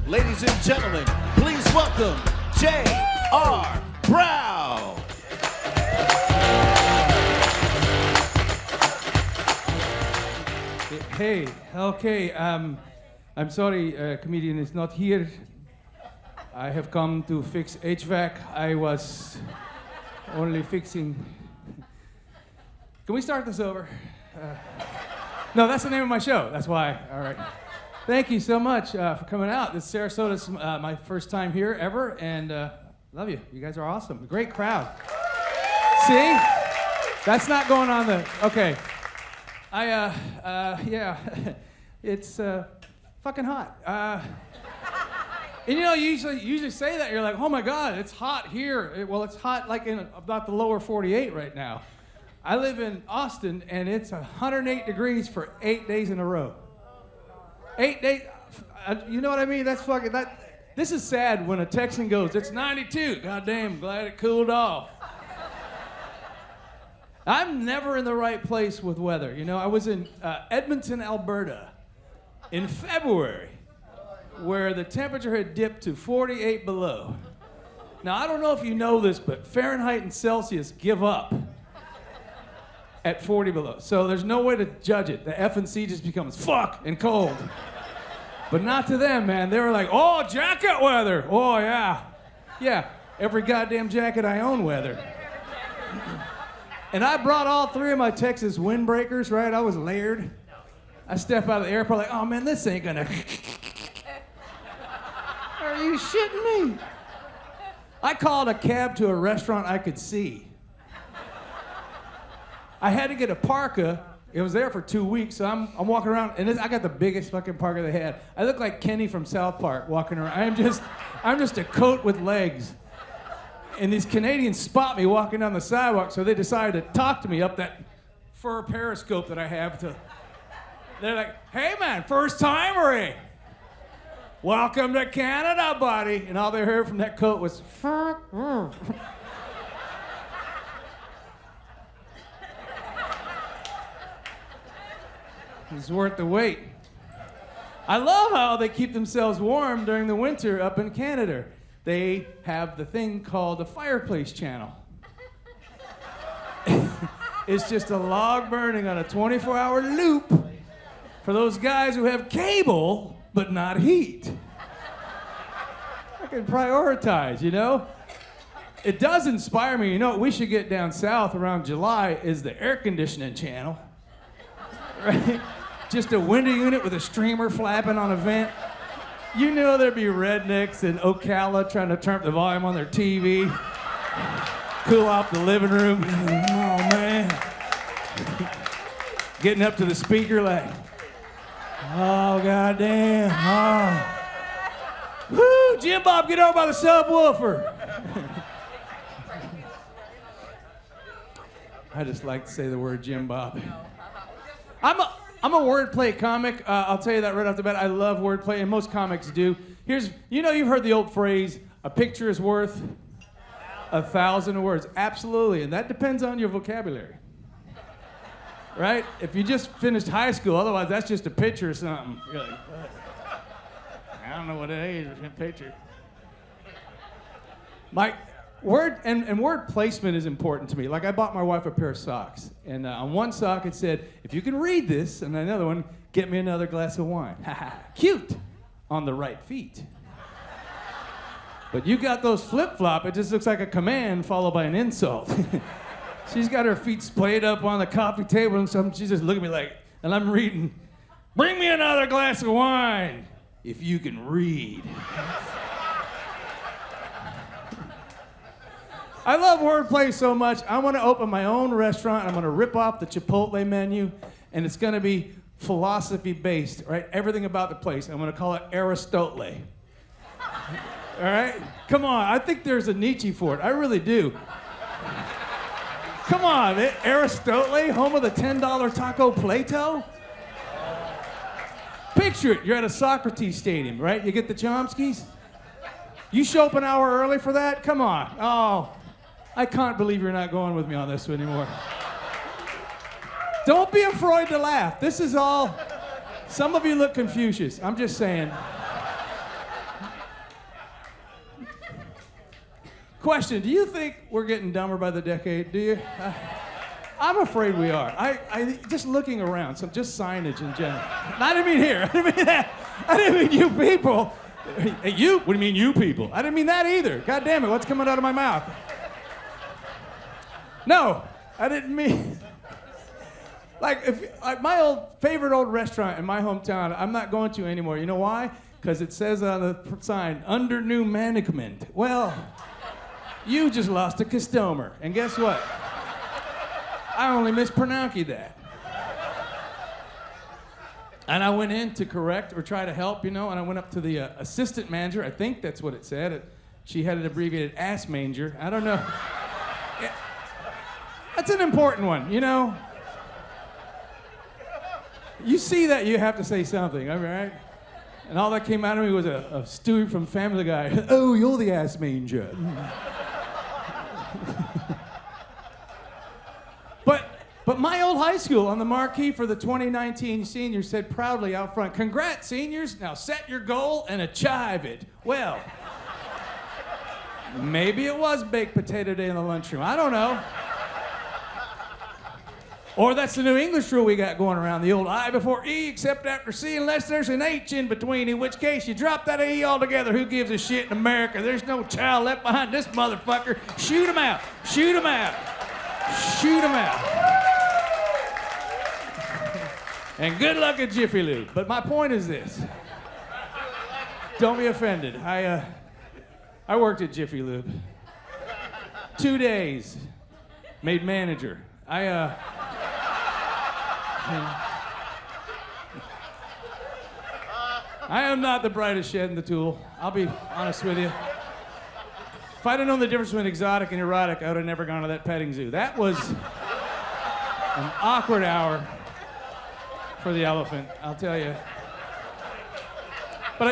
Ladies and gentlemen, please welcome J.R. Brown. Hey, okay, I'm sorry, comedian is not here. I have come to fix HVAC. I was only fixing... Can we start this over? No, that's the name of my show, that's why, all right. Thank you so much for coming out. This Sarasota's my first time here ever, and love you. You guys are awesome. Great crowd. See? That's not going on the... Okay. Yeah, it's fucking hot. And you know, you usually say that, you're like, oh my God, it's hot here. Well, it's hot like in about the lower 48 right now. I live in Austin, and it's 108 degrees for 8 days in a row. 8 days, you know what I mean? That's fucking, this is sad when a Texan goes, it's 92. God damn, glad it cooled off. I'm never in the right place with weather. You know, I was in Edmonton, Alberta in February, where the temperature had dipped to 48 below. Now, I don't know if you know this, but Fahrenheit and Celsius give up at 40 below. So there's no way to judge it. The F&C just becomes fuck and cold. But not to them, man. They were like, oh, jacket weather. Oh, yeah. Yeah, every goddamn jacket I own weather. And I brought all three of my Texas windbreakers, right? I was layered. I step out of the airport like, oh man, this ain't gonna... Are you shitting me? I called a cab to a restaurant I could see. I had to get a parka. It was there for 2 weeks, so I'm walking around, and I got the biggest fucking parka they had. I look like Kenny from South Park walking around. I'm just a coat with legs. And these Canadians spot me walking down the sidewalk, so they decided to talk to me up that fur periscope that I have. They're like, hey man, first timer, eh? Welcome to Canada, buddy. And all they heard from that coat was, fuck. It's worth the wait. I love how they keep themselves warm during the winter up in Canada. They have the thing called a fireplace channel. It's just a log burning on a 24-hour loop for those guys who have cable but not heat. I can prioritize, you know? It does inspire me. You know what we should get down south around July is the air conditioning channel. Right? Just a window unit with a streamer flapping on a vent. You know there'd be rednecks in Ocala trying to turn up the volume on their TV, cool off the living room. Oh, man. Getting up to the speaker like, oh, goddamn. Oh. Woo, Jim Bob, get over by the subwoofer. I just like to say the word Jim Bob. I'm a wordplay comic. I'll tell you that right off the bat. I love wordplay, and most comics do. You know, you've heard the old phrase, a picture is worth 1,000 words. Absolutely, and that depends on your vocabulary. Right? If you just finished high school, otherwise that's just a picture or something. You're like, what? I don't know what it is, it's a picture. Word placement is important to me. Like I bought my wife a pair of socks, and on one sock it said, if you can read this, and another one, get me another glass of wine. Cute, on the right feet. But you got those flip-flop, it just looks like a command followed by an insult. She's got her feet splayed up on the coffee table, and she's just looking at me like, and I'm reading, bring me another glass of wine, if you can read. I love wordplay so much, I want to open my own restaurant. I'm going to rip off the Chipotle menu, and it's going to be philosophy-based, right? Everything about the place. I'm going to call it Aristotle. All right? Come on, I think there's a Nietzsche for it. I really do. Come on, man. Aristotle, home of the $10 taco Plato? Picture it, you're at a Socrates stadium, right? You get the Chomskys? You show up an hour early for that? Come on. Oh. I can't believe you're not going with me on this anymore. Don't be afraid to laugh. This is all, some of you look Confucius. I'm just saying. Question, do you think we're getting dumber by the decade? Do you? I'm afraid we are. I just looking around, so just signage in general. I didn't mean here. I didn't mean that. I didn't mean you people. Hey, you? What do you mean you people? I didn't mean that either. God damn it, what's coming out of my mouth? No, I didn't mean... Like my favorite old restaurant in my hometown, I'm not going to anymore. You know why? Because it says on the sign, under new management. Well, you just lost a customer. And guess what? I only mispronounced that. And I went in to correct or try to help, and I went up to the assistant manager. I think that's what it said. She had it abbreviated ass manger. I don't know. That's an important one, You see that, you have to say something, right? And all that came out of me was a Stewie from Family Guy. Oh, you're the ass manger. But my old high school on the marquee for the 2019 seniors said proudly out front, congrats, seniors. Now set your goal and achieve it. Well, maybe it was baked potato day in the lunchroom. I don't know. Or that's the new English rule we got going around, the old I before E except after C unless there's an H in between, in which case you drop that E altogether. Who gives a shit in America? There's no child left behind. This motherfucker, shoot him out, shoot him out, shoot him out. And good luck at Jiffy Lube. But my point is this. Don't be offended. I worked at Jiffy Lube. 2 days. Made manager. I am not the brightest shed in the tool. I'll be honest with you. If I'd have known the difference between exotic and erotic, I would have never gone to that petting zoo. That was an awkward hour for the elephant, I'll tell you. But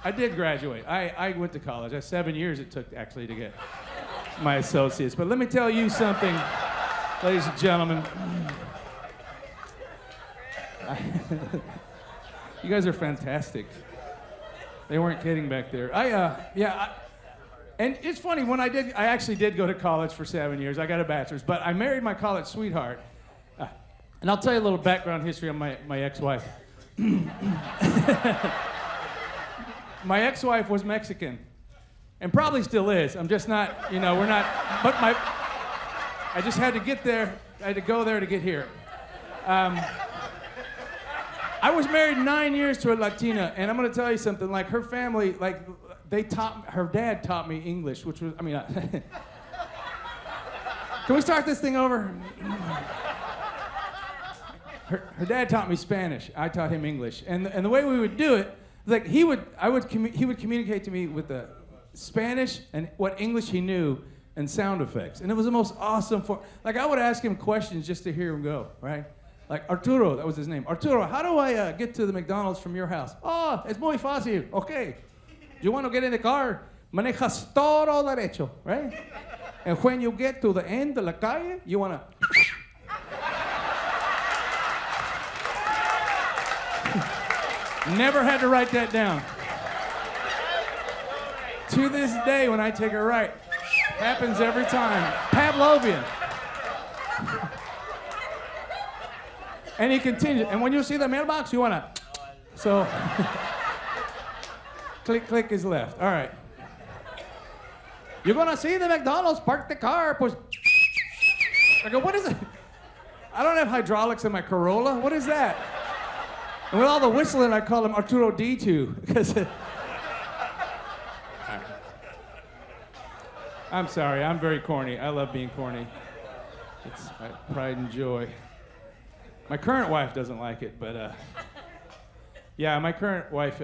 I did graduate. I went to college. 7 years it took actually to get my associates. But let me tell you something, ladies and gentlemen. You guys are fantastic. They weren't kidding back there. And it's funny, when I actually did go to college for 7 years. I got a bachelor's, but I married my college sweetheart. And I'll tell you a little background history on my ex-wife. My ex-wife was Mexican, and probably still is. I'm just not, we're not, but I just had to get there. I had to go there to get here. I was married 9 years to a Latina, and I'm gonna tell you something, like her family, her dad taught me English, which was, can we start this thing over? Her dad taught me Spanish. I taught him English, and the way we would do it, like he would communicate to me with the Spanish and what English he knew and sound effects, and it was the most awesome. I would ask him questions just to hear him go, right? Like Arturo, that was his name. Arturo, how do I get to the McDonald's from your house? Oh, es muy fácil. Okay, you want to get in the car? Manejas todo derecho, right? And when you get to the end of la calle, you want to. Never had to write that down. To this day, when I take a right, happens every time. Pavlovian. And he continues. And when you see the mailbox, you want to. So, click is left. All right. You're going to see the McDonald's, park the car, push. I go, what is it? I don't have hydraulics in my Corolla. What is that? And with all the whistling, I call him Arturo D2. Because I'm sorry, I'm very corny. I love being corny. It's pride and joy. My current wife doesn't like it, but yeah, my current wife,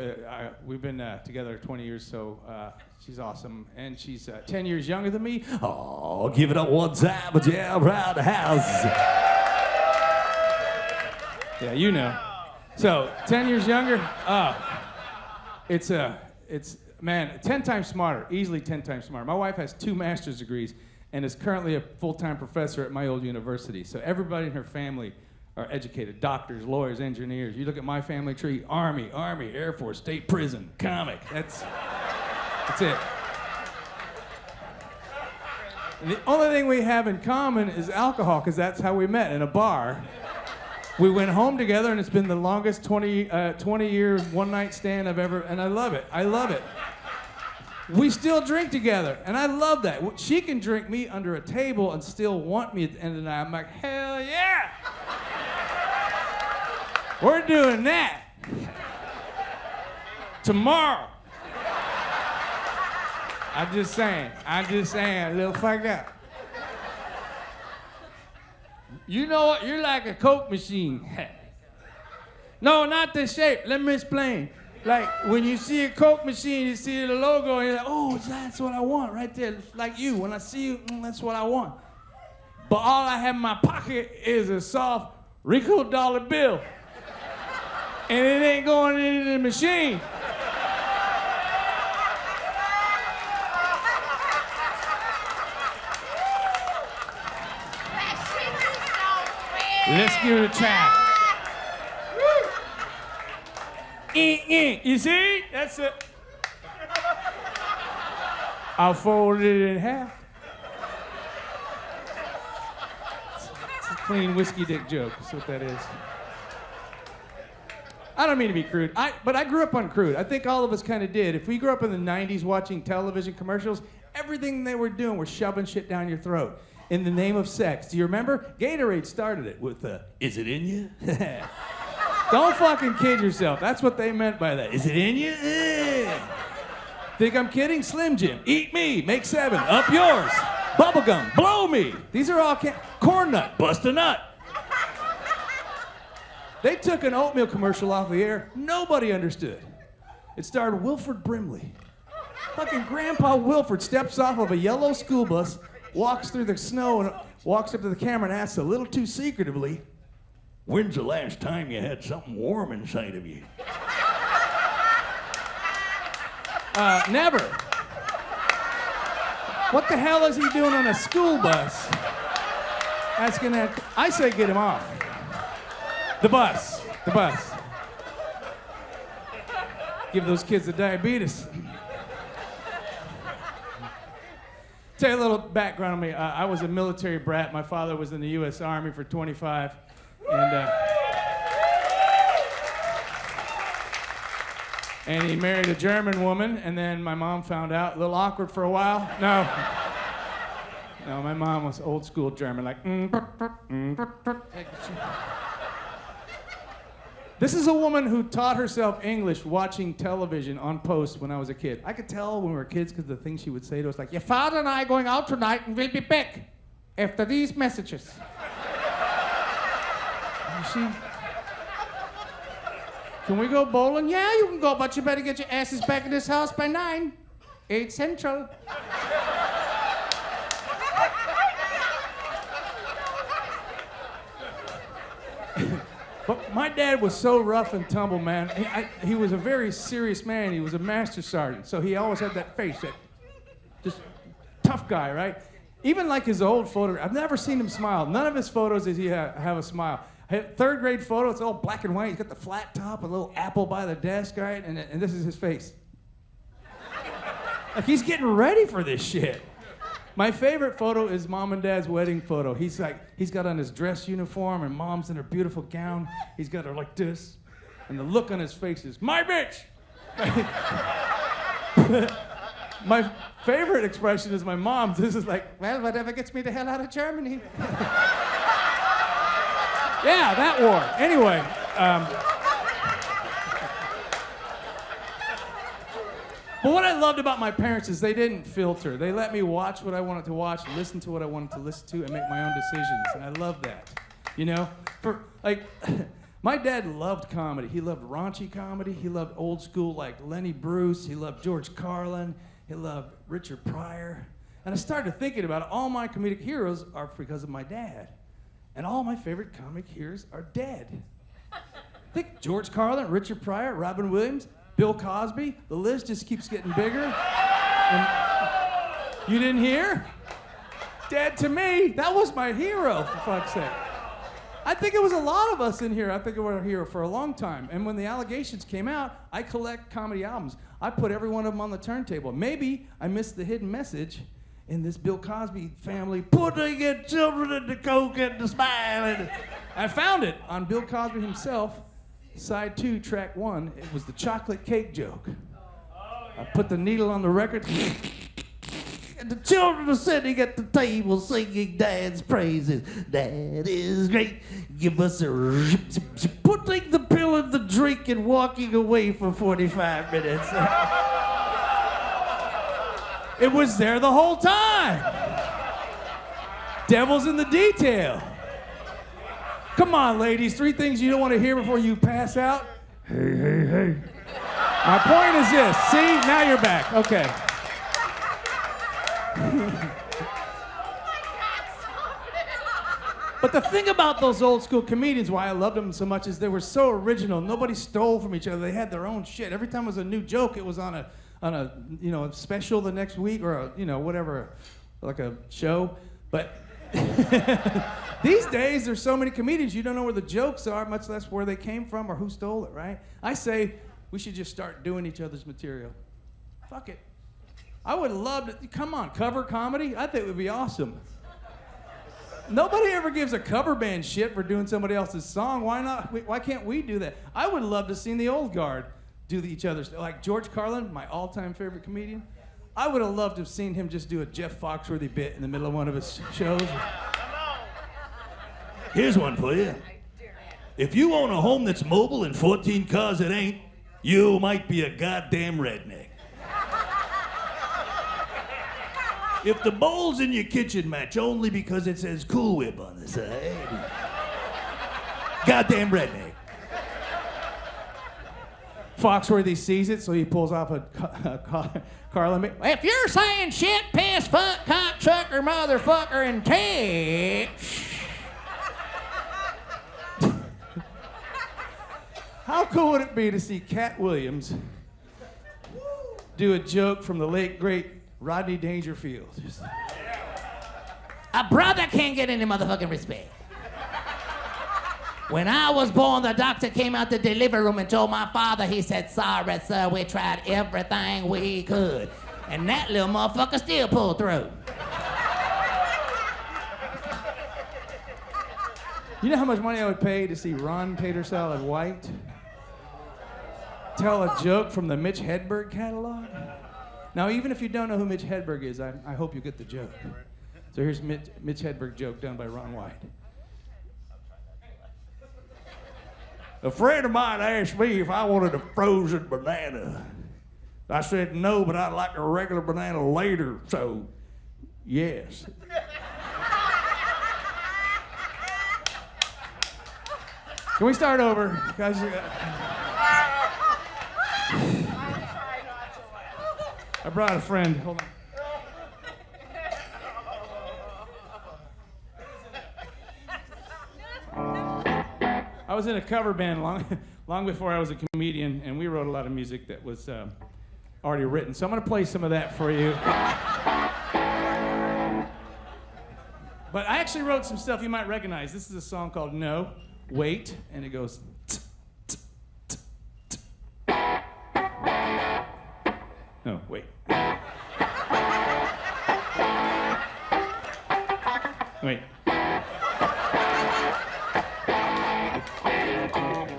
we've been together 20 years, so she's awesome. And she's 10 years younger than me. Oh, give it up one time, but yeah, around the house. Yeah, you know. So, 10 years younger, it's 10 times smarter, easily 10 times smarter. My wife has 2 master's degrees and is currently a full-time professor at my old university. So everybody in her family are educated, doctors, lawyers, engineers. You look at my family tree, Army, Air Force, state prison, comic. That's it. And the only thing we have in common is alcohol, because that's how we met, in a bar. We went home together, and it's been the longest 20-year one-night stand I've ever, and I love it. I love it. We still drink together, and I love that. She can drink me under a table and still want me at the end of the night. I'm like, hell yeah! We're doing that tomorrow. I'm just saying, a little fucked up. You know what? You're like a Coke machine. No, not the shape. Let me explain. Like, when you see a Coke machine, you see the logo, and you're like, oh, that's what I want right there. Like you. When I see you, that's what I want. But all I have in my pocket is a soft Rico dollar bill. And it ain't going into the machine. Let's give it a try. You see? That's it. I'll fold it in half. It's a clean whiskey dick joke. That's what that is. I don't mean to be crude, but I grew up on crude. I think all of us kind of did. If we grew up in the 90s watching television commercials, everything they were doing was shoving shit down your throat in the name of sex. Do you remember? Gatorade started it with is it in you? Don't fucking kid yourself. That's what they meant by that. Is it in you? Think I'm kidding? Slim Jim. Eat me. Make 7. Up yours. Bubblegum. Blow me. These are all corn nut. Bust a nut. They took an oatmeal commercial off the air. Nobody understood. It starred Wilford Brimley. Fucking Grandpa Wilford steps off of a yellow school bus, walks through the snow, and walks up to the camera and asks a little too secretively, when's the last time you had something warm inside of you? Never. What the hell is he doing on a school bus? Asking that. I say get him off. The bus. Give those kids the diabetes. Tell you a little background on me. I was a military brat. My father was in the U.S. Army for 25. And he married a German woman, and then my mom found out, a little awkward for a while. No, my mom was old school German, like, This is a woman who taught herself English watching television on post when I was a kid. I could tell when we were kids because the things she would say to us, like, your father and I are going out tonight and we'll be back after these messages. You see? Can we go bowling? Yeah, you can go, but you better get your asses back in this house by 9. 8 Central. But my dad was so rough and tumble, man. He was a very serious man. He was a master sergeant, so he always had that face, that just tough guy, right? Even like his old photo, I've never seen him smile. None of his photos does he have a smile. Third grade photo, it's all black and white. He's got the flat top, a little apple by the desk, right? And this is his face. Like he's getting ready for this shit. My favorite photo is Mom and Dad's wedding photo. He's got on his dress uniform and Mom's in her beautiful gown. He's got her like this. And the look on his face is, my bitch! My favorite expression is my mom's. This is like, well, whatever gets me the hell out of Germany. Yeah, that war. Anyway. But what I loved about my parents is they didn't filter. They let me watch what I wanted to watch, listen to what I wanted to listen to, and make my own decisions. And I love that. You know? My dad loved comedy. He loved raunchy comedy. He loved old school like Lenny Bruce. He loved George Carlin. He loved Richard Pryor. And I started thinking about it. All my comedic heroes are because of my dad. And all my favorite comic heroes are dead. Think George Carlin, Richard Pryor, Robin Williams, Bill Cosby. The list just keeps getting bigger. And you didn't hear? Dead to me. That was my hero, for fuck's sake. I think it was a lot of us in here. I think we were a hero for a long time. And when the allegations came out, I collect comedy albums. I put every one of them on the turntable. Maybe I missed the hidden message in this Bill Cosby family, putting in children into coke and the smile. And I found it on Bill Cosby himself, side 2, track 1. It was the chocolate cake joke. I put the needle on the record, and the children are sitting at the table singing Dad's praises. Dad is great. Give us a putting the pill in the drink and walking away for 45 minutes. It was there the whole time. Devil's in the detail. Come on, ladies. 3 things you don't want to hear before you pass out. Hey, hey, hey. My point is this. See, now you're back. Okay. But the thing about those old school comedians, why I loved them so much, is they were so original. Nobody stole from each other. They had their own shit. Every time it was a new joke, it was on a a special the next week, or a whatever, like a show. But these days there's so many comedians you don't know where the jokes are, much less where they came from or who stole it, right? I say we should just start doing each other's material. Fuck it. I would love to, come on, cover comedy? I think it would be awesome. Nobody ever gives a cover band shit for doing somebody else's song. Why not? Why can't we do that? I would love to see the old guard do each other's, like George Carlin, my all-time favorite comedian. I would have loved to have seen him just do a Jeff Foxworthy bit in the middle of one of his shows. Here's one for you. If you own a home that's mobile and 14 cars that ain't, you might be a goddamn redneck. If the bowls in your kitchen match only because it says Cool Whip on the side, goddamn redneck. Foxworthy sees it, so he pulls off a Carlin. If you're saying shit, piss, fuck, cocksucker, motherfucker, and tits. How cool would it be to see Cat Williams do a joke from the late, great Rodney Dangerfield? A brother can't get any motherfucking respect. When I was born, the doctor came out the delivery room and told my father, he said, "Sorry, sir, we tried everything we could." And that little motherfucker still pulled through. You know how much money I would pay to see Ron Tater Salad White tell a joke from the Mitch Hedberg catalog? Now, even if you don't know who Mitch Hedberg is, I hope you get the joke. So here's Mitch Hedberg joke done by Ron White. A friend of mine asked me if I wanted a frozen banana. I said no, but I'd like a regular banana later, so yes. Can we start over? Guys, I brought a friend. Hold on. I was in a cover band long before I was a comedian, and we wrote a lot of music that was already written. So I'm going to play some of that for you. But I actually wrote some stuff you might recognize. This is a song called No, Wait, and it goes... No, wait. Wait.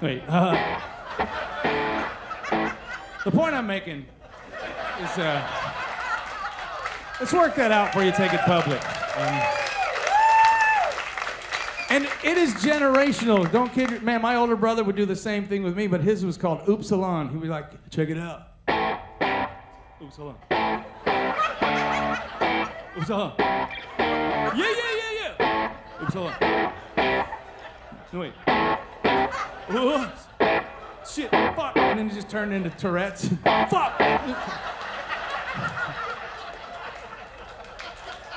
Wait. The point I'm making is, let's work that out before you take it public. And it is generational. Don't kid your, man, my older brother would do the same thing with me, but his was called Oopsalon. He'd be like, check it out. Oopsalon. Oopsalon. Yeah. Oopsalon. No, wait. Oh, shit, fuck. And then it just turned into Tourette's. Fuck.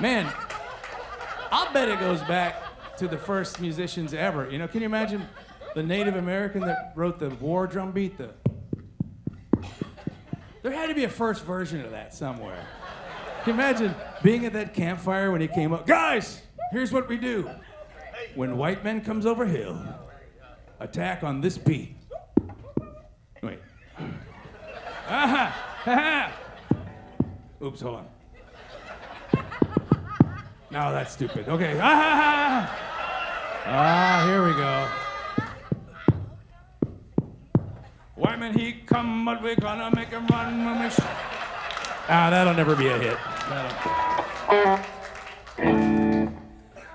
Man, I'll bet it goes back to the first musicians ever. You know, can you imagine the Native American that wrote the war drum beat? There had to be a first version of that somewhere. Can you imagine being at that campfire when he came up? Guys, here's what we do. When white man comes over hill, attack on this beat. Wait. Aha! Ha-ha! Oops, hold on. No, that's stupid. Okay. Here we go. Why man he come, but we're gonna make him run when we that'll never be a hit.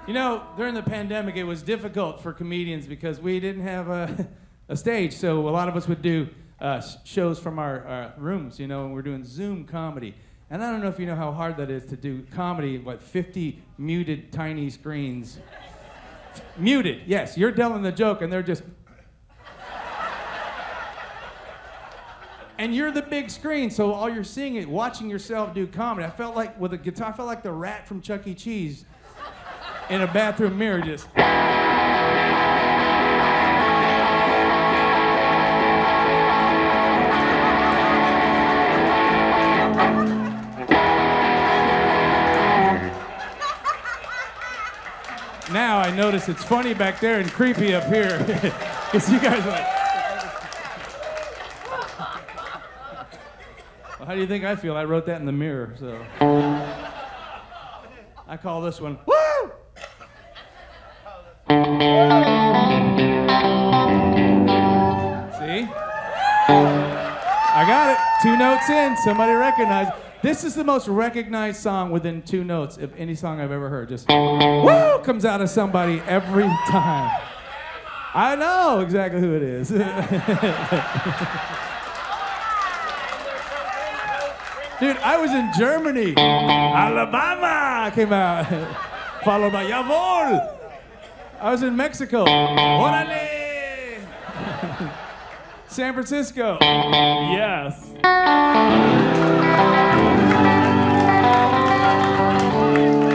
You know, during the pandemic, it was difficult for comedians because we didn't have a stage, so a lot of us would do shows from our rooms, you know, and we're doing Zoom comedy. And I don't know if you know how hard that is to do comedy, 50 muted tiny screens. Muted, yes, you're telling the joke and they're just... And you're the big screen, so all you're seeing is watching yourself do comedy. I felt like, with a guitar, I felt like the rat from Chuck E. Cheese in a bathroom mirror just... Now I notice it's funny back there and creepy up here. Because you guys are like... Well, how do you think I feel? I wrote that in the mirror, so... I call this one, woo! See? I got it. 2 notes in. Somebody recognized. This is the most recognized song within 2 notes of any song I've ever heard. Just woo comes out of somebody every time. I know exactly who it is. Dude, I was in Germany. Alabama came out. Followed by Jawohl. I was in Mexico. Orale. San Francisco. Yes.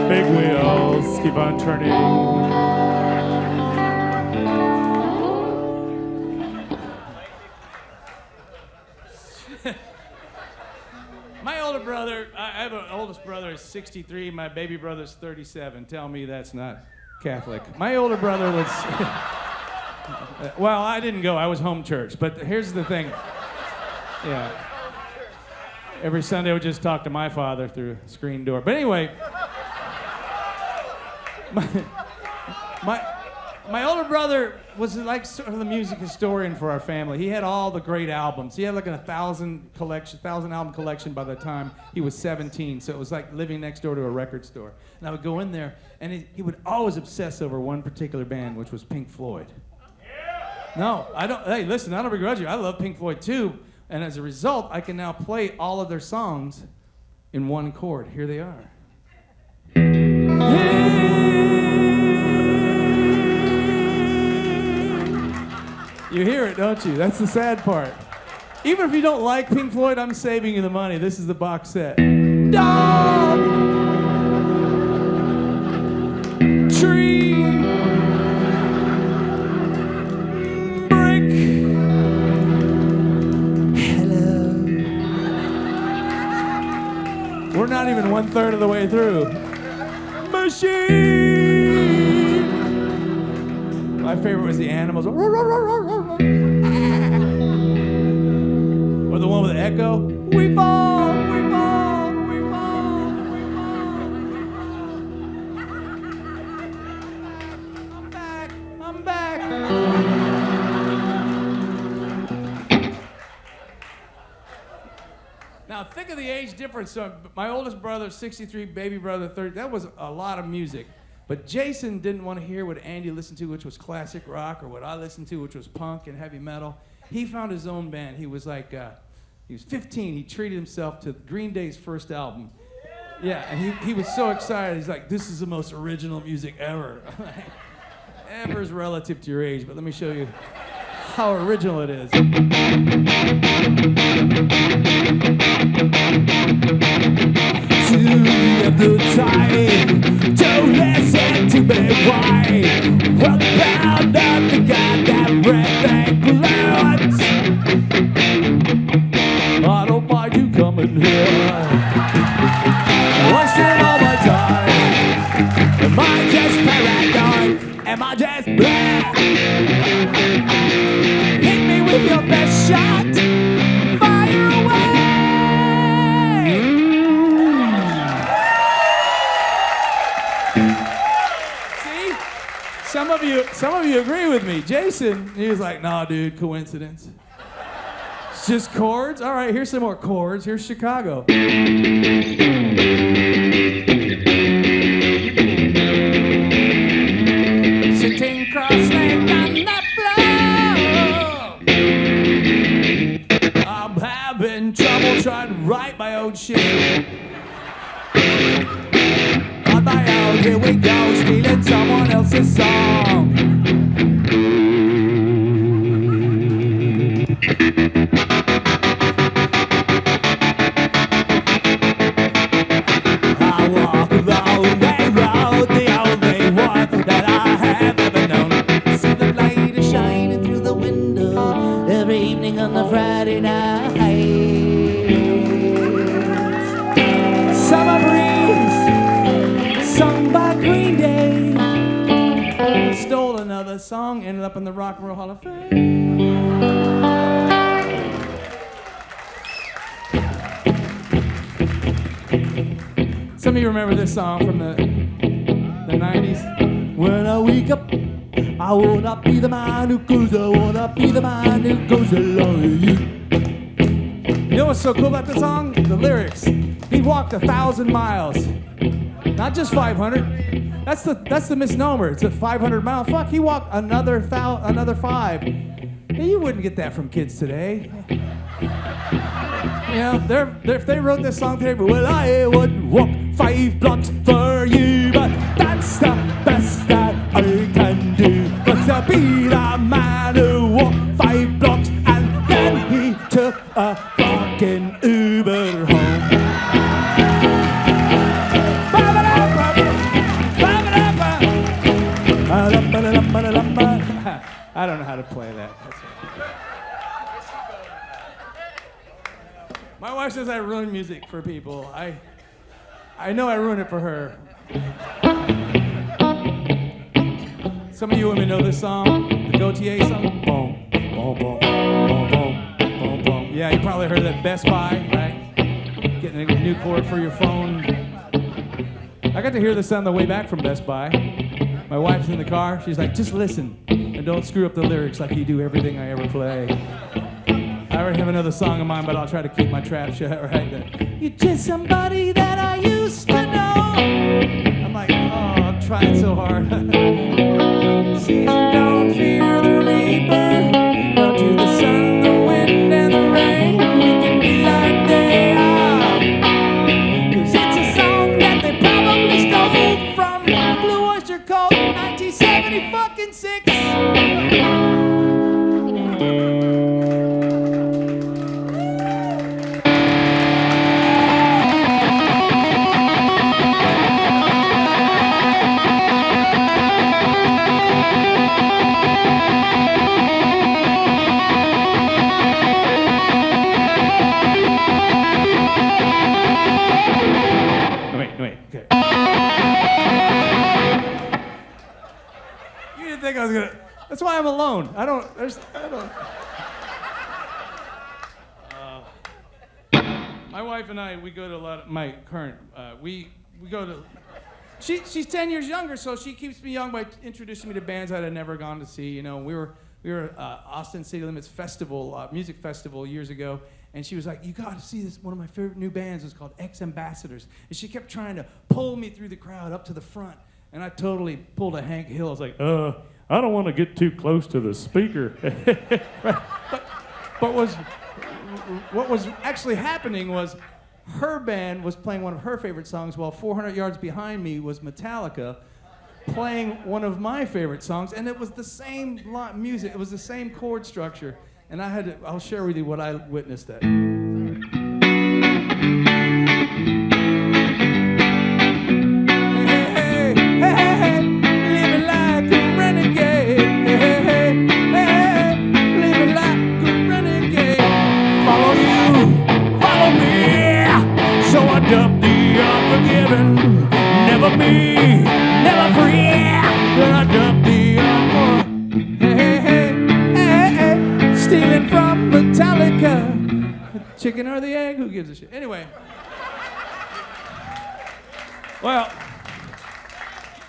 Big wheels keep on turning. My older brother, I have an oldest brother is 63, my baby brother's 37. Tell me that's not Catholic. My older brother was, well, I didn't go, I was home church, but here's the thing. Yeah. Every Sunday I would just talk to my father through a screen door. But anyway, my older brother was like sort of the music historian for our family. He had all the great albums. He had like a 1,000 album collection by the time he was 17. So it was like living next door to a record store. And I would go in there, and he would always obsess over one particular band, which was Pink Floyd. No, I don't. Hey, listen, I don't begrudge you. I love Pink Floyd too. And as a result, I can now play all of their songs in one chord. Here they are. You hear it, don't you? That's the sad part. Even if you don't like Pink Floyd, I'm saving you the money. This is the box set. Dog! Tree! Brick! Hello. We're not even 1/3 of the way through. Machine! My favorite was the Animals. Or the one with the echo. We fall, we fall, we fall, we fall, we fall. I'm back, I'm back. Now think of the age difference. So my oldest brother, 63, baby brother, 30. That was a lot of music. But Jason didn't want to hear what Andy listened to, which was classic rock, or what I listened to, which was punk and heavy metal. He found his own band. He was like, he was 15. He treated himself to Green Day's first album. Yeah, and he was so excited. He's like, this is the most original music ever. Ever is relative to your age, but let me show you how original it is. To the time, don't listen to me, why? Well, about nothing, got that red thing glows. I don't mind you coming here, wasting all my time. Am I just paranoid? Am I just bad? Hit me with your best shot. Fire away. of you agree with me. Jason, he was like, nah, dude, coincidence. It's just chords? All right, here's some more chords. Here's Chicago. Sitting cross-legged on the floor. I'm having trouble trying to write my own shit. On my own, here we go, stealing someone else's song. I walk the only road, the only one that I have ever known. See the light is shining through the window every evening on the Friday night. Summer breeze, sung by Green Day. Stole another song, ended up in the Rock and Roll Hall of Fame. Some of you remember this song from the 90s. When I wake up, I wanna be the man who goes, I wanna be the man who goes along with you. You know what's so cool about this song? The lyrics. He walked 1,000 miles. Not just 500. That's the misnomer. It's a 500-mile. Fuck, he walked another 5. Hey, you wouldn't get that from kids today. You know, if they wrote this song today, well, I would walk 5 blocks for you, but that's the best that I can do. But to be the man who walked 5 blocks and then he took a fucking Uber home. I don't know how to play that. My wife says I ruin music for people. I know I ruin it for her. Some of you women know this song, the Gautier song. Boom, boom, boom, boom, boom, boom, boom. Yeah, you probably heard that Best Buy, right? Getting a new cord for your phone. I got to hear this on the way back from Best Buy. My wife's in the car. She's like, just listen and don't screw up the lyrics like you do everything I ever play. I already have another song of mine, but I'll try to keep my trap shut right there. You're just somebody that I used to know. I'm like, oh, I'm trying so hard. Season, don't fear the reaper. Go to the sun, the wind, and the rain. We can be like they are. 'Cause it's a song that they probably stole from Blue Oyster Cult, 1976. Wait, okay. You didn't think I was gonna. That's why I'm alone. I don't. My wife and I, we go to a lot of my current. We go to. She's 10 years younger, so she keeps me young by introducing me to bands that I'd never gone to see. You know, we were at Austin City Limits Festival, music festival years ago, and she was like, "You got to see this. One of my favorite new bands is called X Ambassadors." And she kept trying to pull me through the crowd up to the front, and I totally pulled a Hank Hill. I was like, I don't want to get too close to the speaker. But what was actually happening was her band was playing one of her favorite songs while 400 yards behind me was Metallica playing one of my favorite songs, and it was the same music, it was the same chord structure, and I'll share with you what I witnessed that. Up the unforgiven, never me, never free. Up the hey, stealing from Metallica. Chicken or the egg? Who gives a shit? Anyway, well,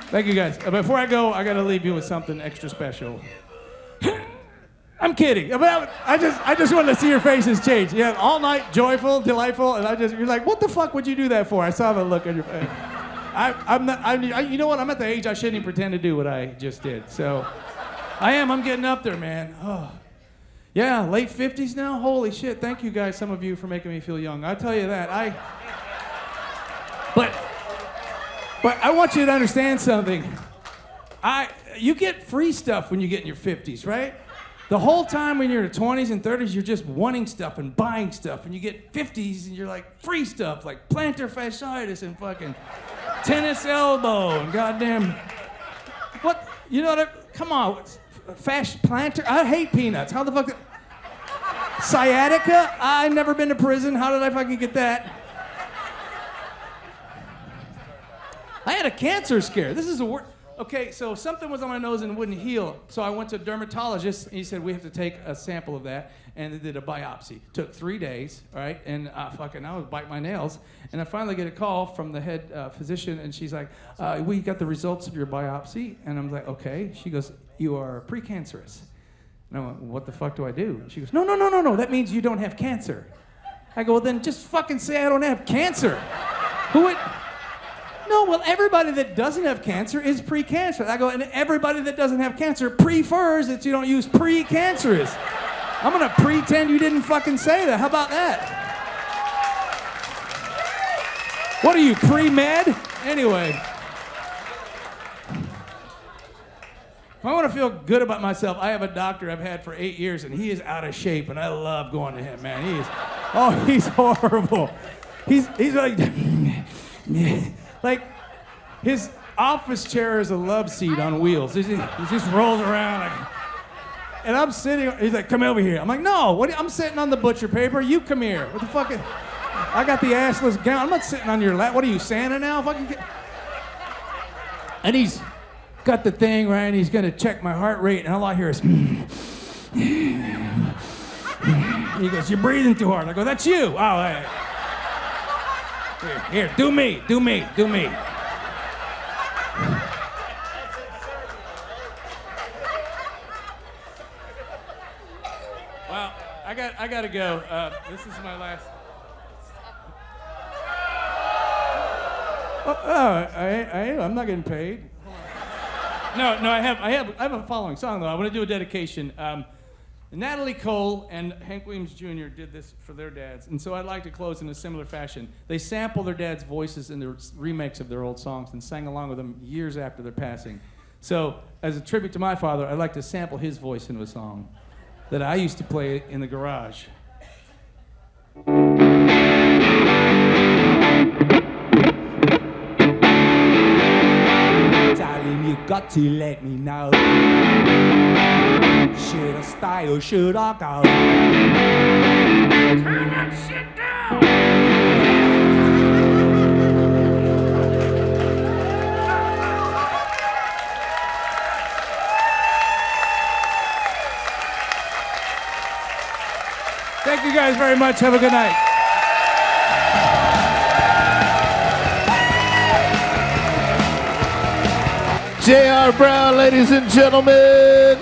Thank you, guys. Before I go, I got to leave you with something extra special. I'm kidding. I just wanted to see your faces change. Yeah, all night, joyful, delightful, and you're like, what the fuck would you do that for? I saw the look on your face. You know what? I'm at the age I shouldn't even pretend to do what I just did. So, I'm getting up there, man. Oh. Yeah, late 50s now? Holy shit. Thank you guys, some of you, for making me feel young. I tell you that. But I want you to understand something. You get free stuff when you get in your 50s, right? The whole time when you're in your 20s and 30s, you're just wanting stuff and buying stuff. And you get 50s and you're like, free stuff, like plantar fasciitis and fucking tennis elbow and goddamn... What? You know what? Come on. Plantar? I hate peanuts. How the fuck... Sciatica? I've never been to prison. How did I fucking get that? I had a cancer scare. This is a word. Okay, so something was on my nose and wouldn't heal. So I went to a dermatologist, and he said, we have to take a sample of that. And they did a biopsy. Took 3 days, all right? And I would bite my nails. And I finally get a call from the head physician, and she's like, we got the results of your biopsy. And I'm like, okay. She goes, you are precancerous. And I went, what the fuck do I do? She goes, no. That means you don't have cancer. I go, well, then just fucking say I don't have cancer. Who would... No, well, everybody that doesn't have cancer is precancerous. I go, and everybody that doesn't have cancer prefers that you don't use precancerous. I'm gonna pretend you didn't fucking say that. How about that? What are you, pre-med? Anyway. If I want to feel good about myself, I have a doctor I've had for 8 years, and he is out of shape, and I love going to him, man. He's horrible. He's like... Like, his office chair is a love seat on wheels. He just rolls around. And I'm sitting, he's like, come over here. I'm like, no, I'm sitting on the butcher paper. You come here. What the fuck? I got the assless gown. I'm not sitting on your lap. What are you, Santa now? And he's got the thing, right? And he's going to check my heart rate. And all I hear is, he goes, you're breathing too hard. I go, that's you. Oh, hey. Here, do me. Well, I gotta go. This is my last. I'm not getting paid. No, I have a following song though. I want to do a dedication. Natalie Cole and Hank Williams Jr. did this for their dads, and so I'd like to close in a similar fashion. They sampled their dads' voices in their remakes of their old songs and sang along with them years after their passing. So, as a tribute to my father, I'd like to sample his voice into a song that I used to play in the garage. Darling, you got to let me know. Should I stay or should I go? Turn that shit down! Thank you guys very much. Have a good night. J.R. Brown, ladies and gentlemen.